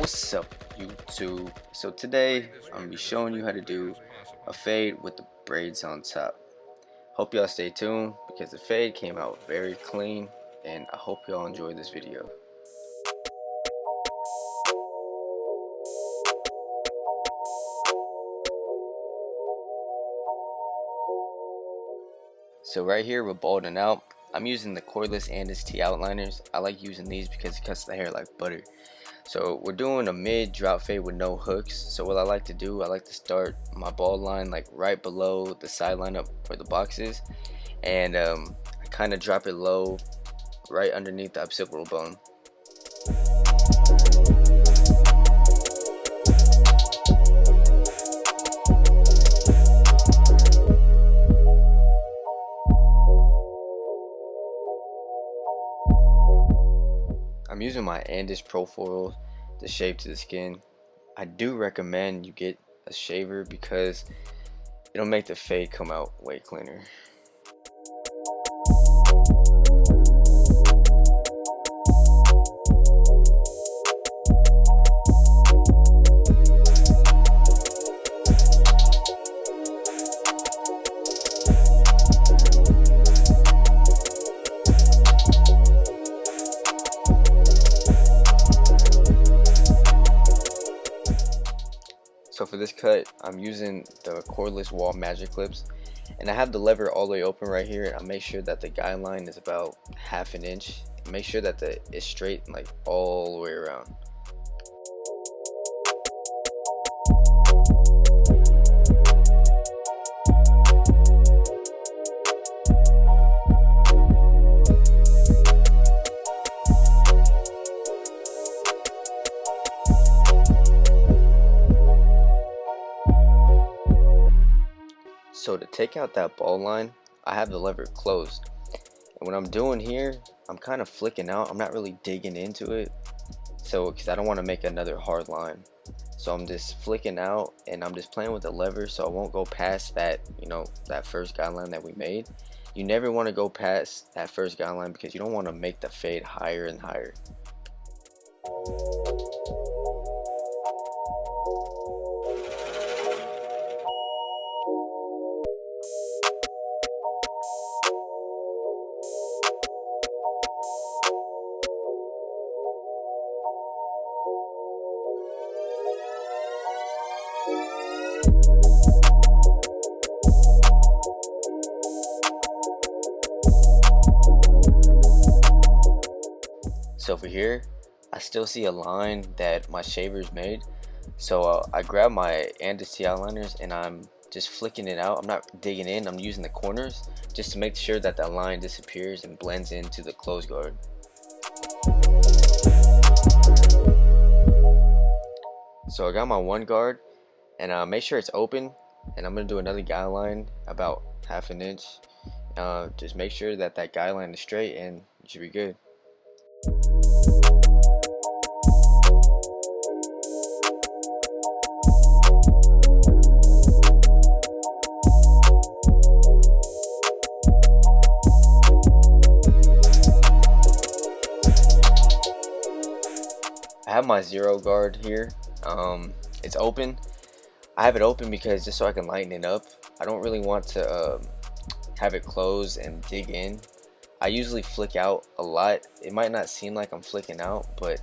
What's up, YouTube? So today I'm gonna be showing you how to do a fade with the braids on top. Hope y'all stay tuned because the fade came out very clean, and I hope y'all enjoy this video. So right here we're balding out. I'm using the cordless Andis T outliners. I like using these because it cuts the hair like butter. So we're doing a mid drop fade with no hooks. So what I like to do, I like to start my bald line like right below the sideline up for the boxes, and I kind of drop it low right underneath the occipital bone. I'm using my Andis Pro Foil to shape to the skin. I do recommend you get a shaver because it'll make the fade come out way cleaner. So for this cut, I'm using the cordless wall magic clips, and I have the lever all the way open right here. I make sure that the guideline is about ½ an inch. Make sure that it's straight like all the way around. So to take out that ball line, I have the lever closed, and what I'm doing here, I'm kind of flicking out. I'm not really digging into it, so because I don't want to make another hard line. So I'm just flicking out, and I'm just playing with the lever so I won't go past that, that first guideline that we made. You never want to go past that first guideline because you don't want to make the fade higher and higher. So for here, I still see a line that my shaver's made. So I grab my Andis T outliners and I'm just flicking it out. I'm not digging in, I'm using the corners just to make sure that that line disappears and blends into the close guard. So I got my one guard, and make sure it's open, and I'm going to do another guideline about ½ an inch. Just make sure that that guideline is straight and you should be good. I have my zero guard here. It's open. I have it open because just so I can lighten it up. I don't really want to have it closed and dig in. I usually flick out a lot. It might not seem like I'm flicking out, but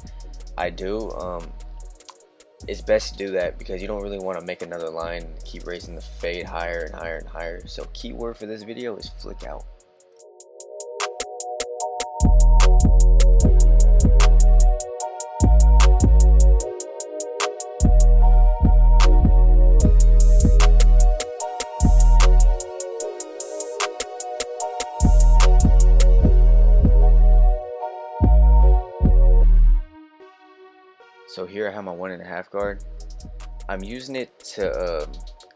I do. It's best to do that because you don't really want to make another line and keep raising the fade higher and higher and higher. So key word for this video is flick out. So here I have my 1.5 guard. I'm using it to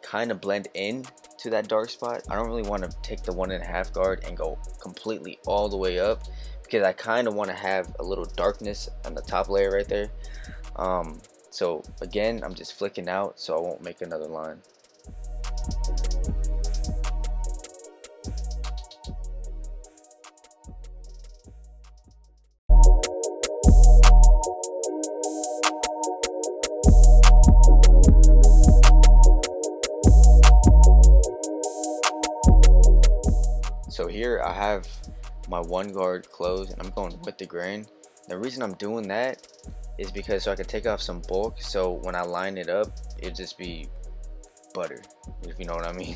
kind of blend in to that dark spot. I don't really want to take the 1.5 guard and go completely all the way up because I kind of want to have a little darkness on the top layer right there. So again, I'm just flicking out so I won't make another line. here I have my one guard closed and I'm going with the grain. The reason I'm doing that is because so I can take off some bulk, so when I line it up it'll just be butter, if you know what I mean.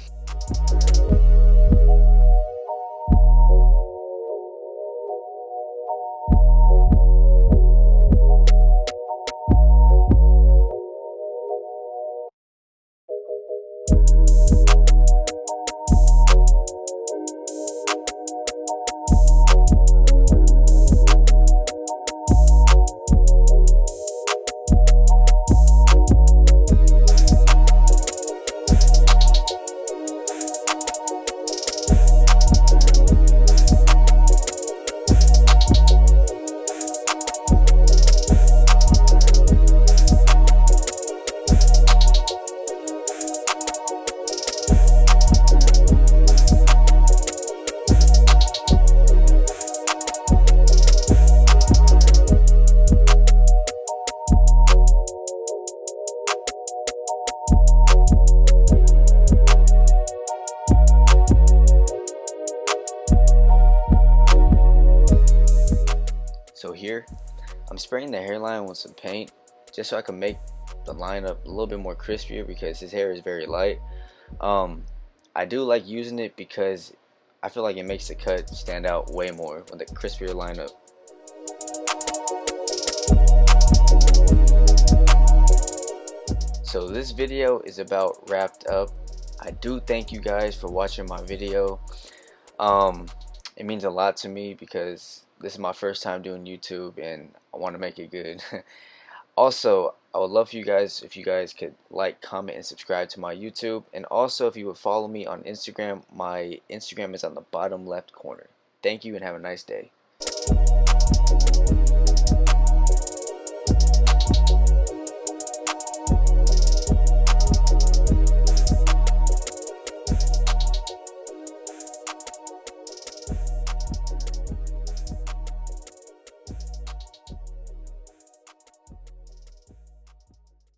So here, I'm spraying the hairline with some paint just so I can make the line up a little bit more crispier because his hair is very light. I do like using it because I feel like it makes the cut stand out way more with the crispier lineup. So this video is about wrapped up. I do thank you guys for watching my video. It means a lot to me because this is my first time doing YouTube and I want to make it good. Also, I would love for you guys if you guys could like, comment, and subscribe to my YouTube, and also if you would follow me on Instagram. My Instagram is on the bottom left corner. Thank you and have a nice day.